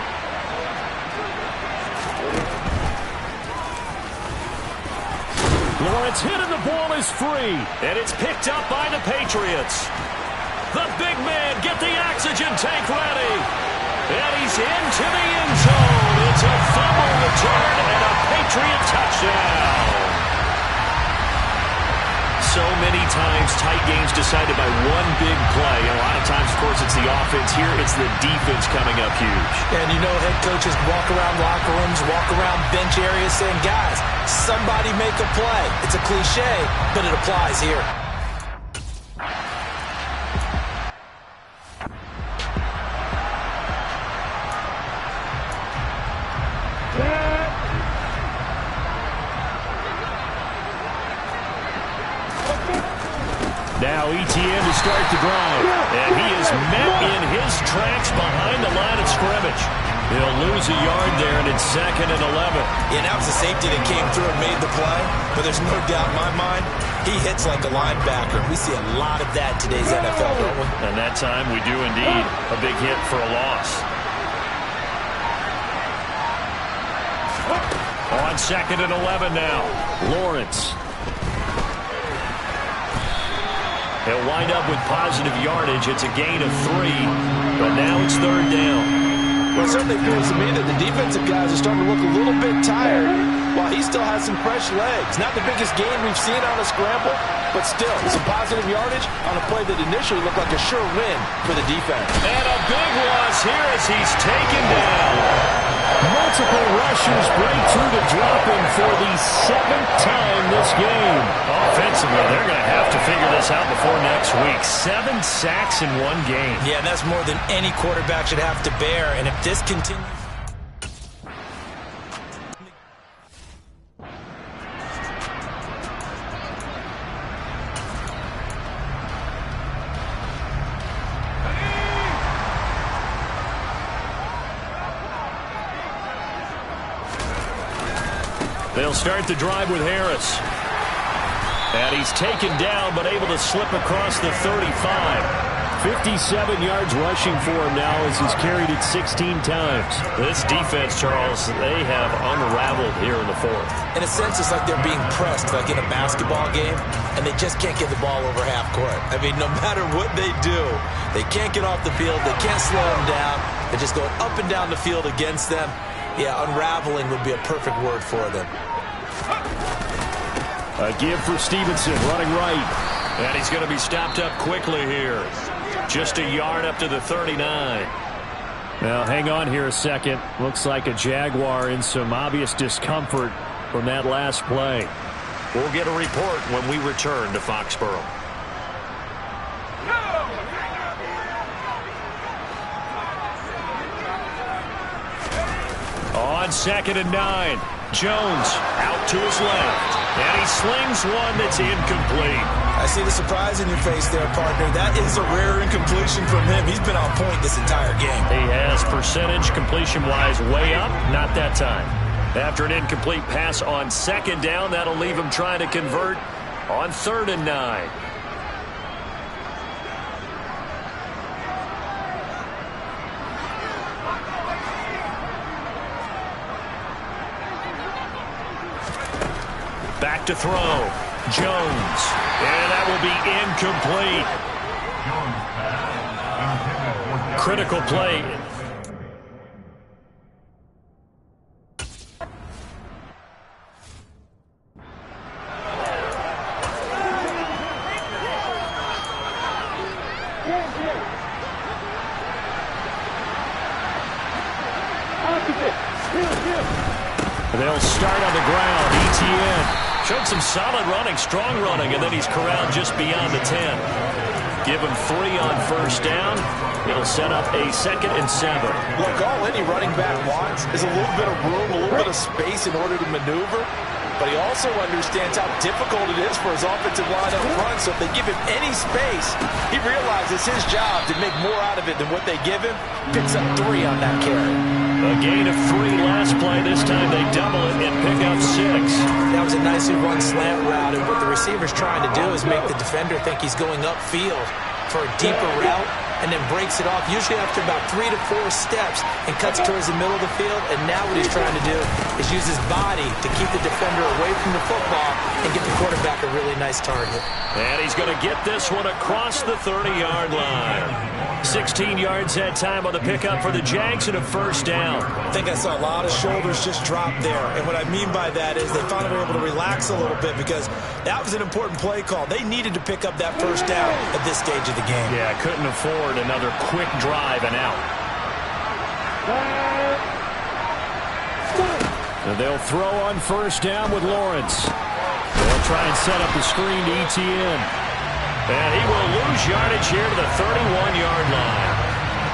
Lawrence hit and the ball is free. And it's picked up by the Patriots. The big man, get the oxygen tank ready. And he's into the end zone. It's a fumble return and a Patriot touchdown. So many times, tight games decided by one big play. A lot of times, of course, it's the offense. Here, it's the defense coming up huge. And you know head coaches walk around locker rooms, walk around bench areas saying, guys, somebody make a play. It's a cliche, but it applies here. Now ETN to start the drive. And he is met in his tracks behind the line of scrimmage. He'll lose a yard there, and it's 2nd and 11. Yeah, now it's the safety that came through and made the play. But there's no doubt in my mind, he hits like a linebacker. We see a lot of that in today's NFL, don't we? And that time we do indeed. A big hit for a loss. On 2nd and 11 now. Lawrence. He'll wind up with positive yardage. It's a gain of 3, but now it's 3rd down. Well, it certainly feels to me that the defensive guys are starting to look a little bit tired while he still has some fresh legs. Not the biggest gain we've seen on a scramble, but still some positive yardage on a play that initially looked like a sure win for the defense. And a big loss here as he's taken down. Multiple rushers break through to drop him for the 7th time this game. Offensively, they're going to have to figure this out before next week. 7 sacks in one game. Yeah, and that's more than any quarterback should have to bear. And if this continues... They'll start the drive with Harris. And he's taken down, but able to slip across the 35. 57 yards rushing for him now as he's carried it 16 times. This defense, Charles, they have unraveled here in the 4th. In a sense, it's like they're being pressed, like in a basketball game, and they just can't get the ball over half court. I mean, no matter what they do, they can't get off the field. They can't slow them down. They're just going up and down the field against them. Yeah, unraveling would be a perfect word for them. A give for Stevenson, running right. And he's going to be stopped up quickly here. Just a yard up to the 39. Now, hang on here a second. Looks like a Jaguar in some obvious discomfort from that last play. We'll get a report when we return to Foxborough. On 2nd and 9, Jones out to his left. And he slings one that's incomplete. I see the surprise in your face there, partner. That is a rare incompletion from him. He's been on point this entire game. He has percentage completion-wise way up. Not that time. After an incomplete pass on 2nd down, that'll leave him trying to convert on 3rd and 9. Back to throw. Jones. And that will be incomplete. Critical play. They'll start on the ground. ETN. Showed some solid running, strong running, and then he's corralled just beyond the 10. Give him 3 on 1st down. It'll set up a 2nd and 7. Look, all any running back wants is a little bit of room, a little bit of space in order to maneuver. But he also understands how difficult it is for his offensive line up front. So if they give him any space, he realizes his job to make more out of it than what they give him. Picks up 3 on that carry. A gain of 3 last play. This time they double it and pick up 6. That was a nicely run slant route, and what the receiver's trying to do is make the defender think he's going upfield for a deeper route, and then breaks it off, usually after about 3 to 4 steps, and cuts towards the middle of the field. And now what he's trying to do is use his body to keep the defender away from the football and get the quarterback a really nice target. And he's going to get this one across the 30-yard line. 16 yards that time on the pickup for the Jags and a first down. I think I saw a lot of shoulders just drop there. And what I mean by that is they finally were able to relax a little bit because that was an important play call. They needed to pick up that first down at this stage of the game. Yeah, couldn't afford another quick drive and out. And they'll throw on first down with Lawrence. They'll try and set up the screen to ETN. And he will lose yardage here to the 31-yard line.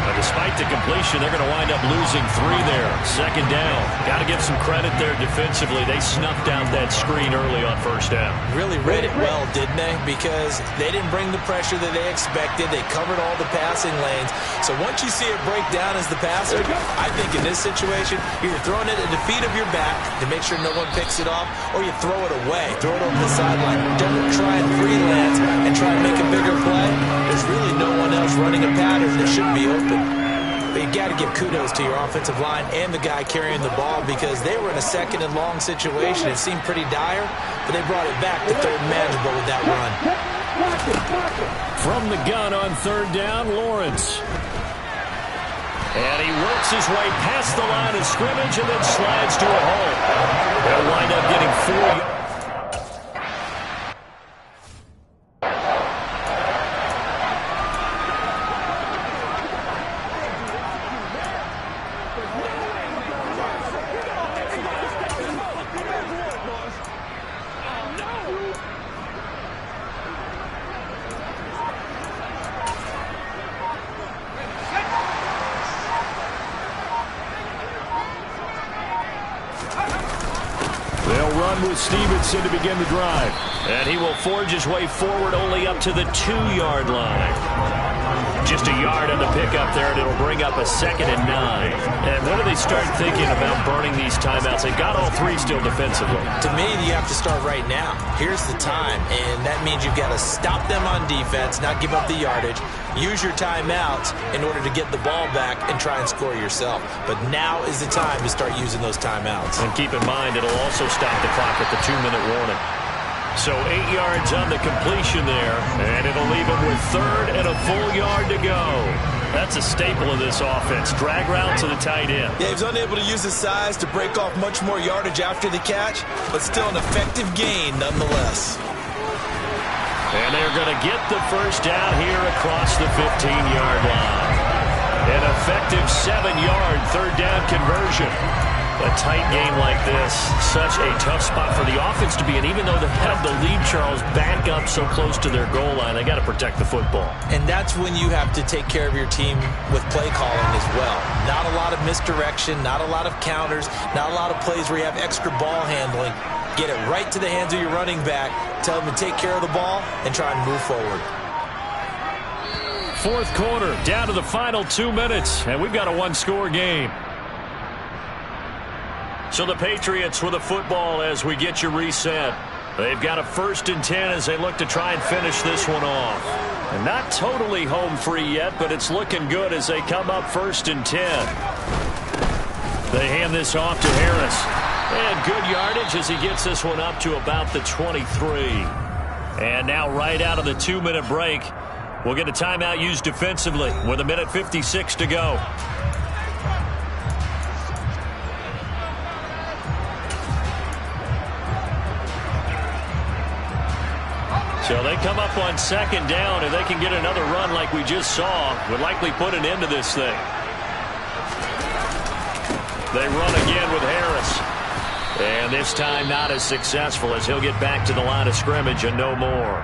But despite the completion, they're going to wind up losing 3 there. Second down. Got to give some credit there defensively. They snuffed out that screen early on first down. Really read it well, didn't they? Because they didn't bring the pressure that they expected. They covered all the passing lanes. So once you see it break down as the passer, I think in this situation, you're either throwing it at the feet of your back to make sure no one picks it off, or you throw it away. Throw it over the sideline. Don't try and freelance and try and make a bigger play. There's really no one else running a pattern that should be open. But you got to give kudos to your offensive line and the guy carrying the ball because they were in a second and long situation. It seemed pretty dire, but they brought it back to third and manageable with that run. From the gun on third down, Lawrence. And he works his way past the line of scrimmage and then slides to a hole. They'll wind up getting 4 yards. Stevenson to begin the drive. And he will forge his way forward only up to the 2-yard line. Just a yard on the pickup there, and it'll bring up a 2nd and 9. And when do they start thinking about burning these timeouts? They've got all 3 still defensively. To me, you have to start right now. Here's the time, and that means you've got to stop them on defense, not give up the yardage, use your timeouts in order to get the ball back and try and score yourself. But now is the time to start using those timeouts. And keep in mind, it'll also stop the clock at the 2-minute warning. So 8 yards on the completion there, and it'll leave him with 3rd and a full yard to go. That's a staple of this offense. Drag route to the tight end. Yeah, he was unable to use his size to break off much more yardage after the catch, but still an effective gain nonetheless. And they're going to get the first down here across the 15-yard line. An effective 7-yard third down conversion. A tight game like this, such a tough spot for the offense to be in. Even though they have the lead, Charles, back up so close to their goal line, they got to protect the football. And that's when you have to take care of your team with play calling as well. Not a lot of misdirection, not a lot of counters, not a lot of plays where you have extra ball handling. Get it right to the hands of your running back, tell them to take care of the ball, and try and move forward. 4th quarter, down to the final 2 minutes, and we've got a 1-score game. So the Patriots with a football as we get you reset. They've got a 1st and 10 as they look to try and finish this one off. And not totally home free yet, but it's looking good as they come up 1st and 10. They hand this off to Harris. And good yardage as he gets this one up to about the 23. And now right out of the 2-minute break, we'll get a timeout used defensively with 1:56 to go. So they come up on 2nd down, and they can get another run like we just saw. Would likely put an end to this thing. They run again with Harris. And this time not as successful as he'll get back to the line of scrimmage and no more.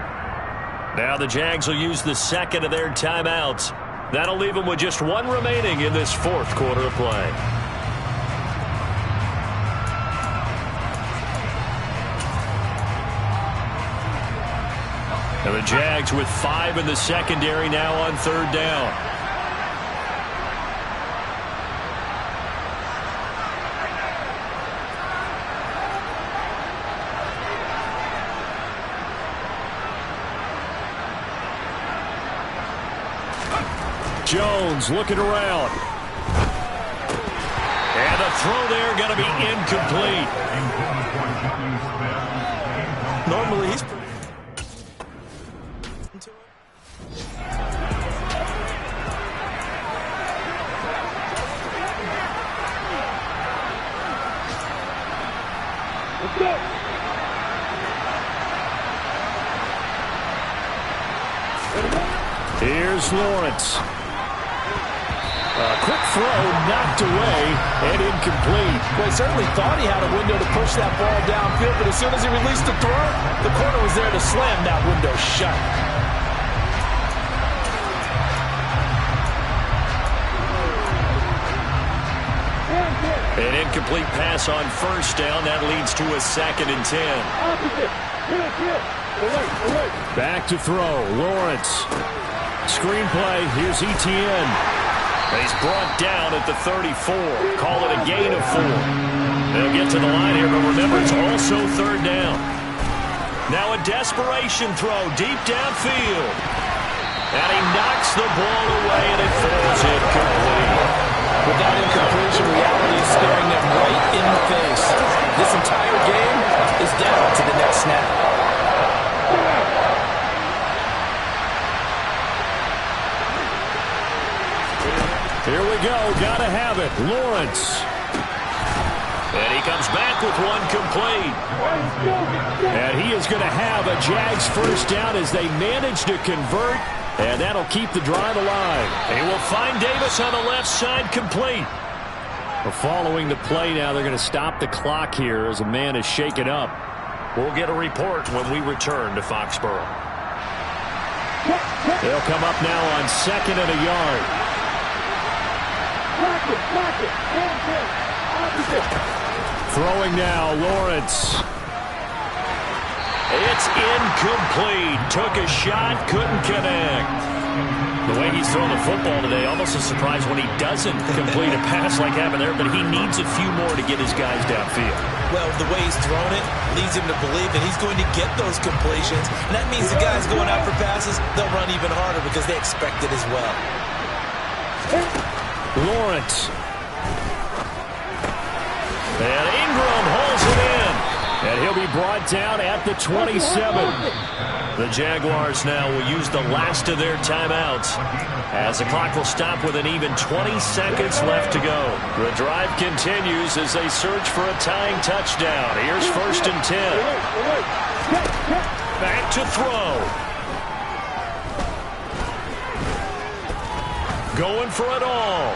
Now the Jags will use the 2nd of their timeouts. That'll leave them with just 1 remaining in this 4th quarter of play. And the Jags with 5 in the secondary now on 3rd down. Jones looking around. And the throw there going to be incomplete. Normally he's Here's Lawrence. A quick throw knocked away and incomplete. Well, he certainly thought he had a window to push that ball downfield, but as soon as he released the throw, the corner was there to slam that window shut. An incomplete pass on first down. That leads to a 2nd and 10. Back to throw. Lawrence. Screenplay. Here's Etienne. He's brought down at the 34. Call it a gain of 4. They'll get to the line here, but remember, it's also 3rd down. Now a desperation throw deep downfield. And he knocks the ball away, and it falls incomplete. With that incompletion, reality is staring them right in the face. This entire game is down to the next snap. Here we go. Gotta have it. Lawrence. And he comes back with one complete. And he is going to have a Jags first down as they manage to convert. And that'll keep the drive alive. He will find Davis on the left side complete. Well, following the play now, they're going to stop the clock here as a man is shaken up. We'll get a report when we return to Foxborough. They'll come up now on 2nd and a yard. Throwing now, Lawrence. It's incomplete. Took a shot, couldn't connect. The way he's throwing the football today, almost a surprise when he doesn't complete a pass like happened there, but he needs a few more to get his guys downfield. Well, the way he's thrown it leads him to believe that he's going to get those completions, and that means the guys going out for passes, they'll run even harder because they expect it as well. Lawrence. And Ingram holds it in. And he'll be brought down at the 27. The Jaguars now will use the last of their timeouts as the clock will stop with an even 20 seconds left to go. The drive continues as they search for a tying touchdown. Here's 1st and 10. Back to throw. Going for it all.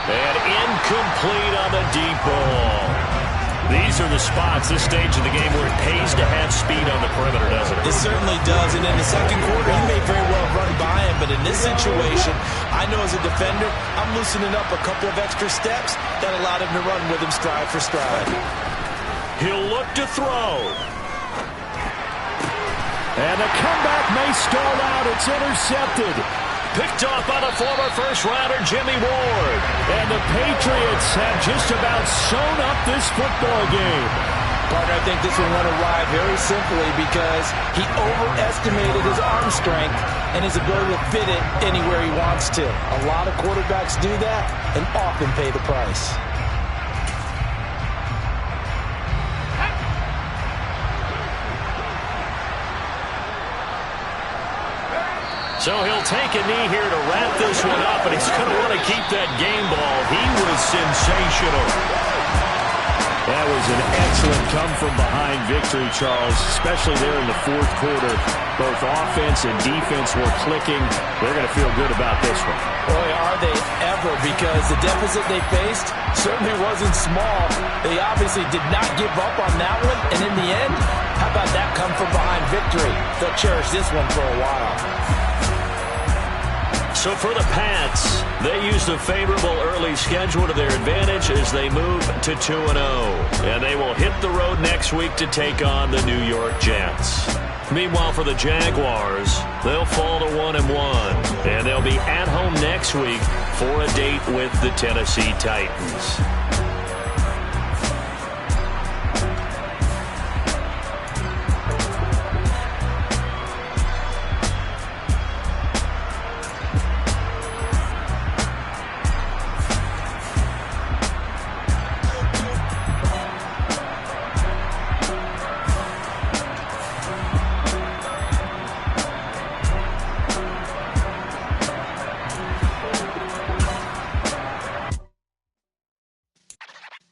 And incomplete on the deep ball. These are the spots, this stage of the game, where it pays to have speed on the perimeter, doesn't it? It certainly does, and in the second quarter, he may very well run by him, but in this situation, I know as a defender, I'm loosening up a couple of extra steps that allowed him to run with him stride for stride. He'll look to throw. And the comeback may stall out. It's intercepted. Picked off by the former first-rounder, Jimmy Ward. And the Patriots have just about sewn up this football game. Partner, I think this one went awry very simply because he overestimated his arm strength and his ability to fit it anywhere he wants to. A lot of quarterbacks do that and often pay the price. So he'll take a knee here to wrap this one up, and he's going to want to keep that game ball. He was sensational. That was an excellent come-from-behind victory, Charles, especially there in the fourth quarter. Both offense and defense were clicking. They're going to feel good about this one. Boy, are they ever, because the deficit they faced certainly wasn't small. They obviously did not give up on that one, and in the end, how about that come-from-behind victory? They'll cherish this one for a while. So for the Pats, they used a favorable early schedule to their advantage as they move to 2-0. And they will hit the road next week to take on the New York Jets. Meanwhile, for the Jaguars, they'll fall to 1-1. And they'll be at home next week for a date with the Tennessee Titans.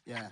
Yeah.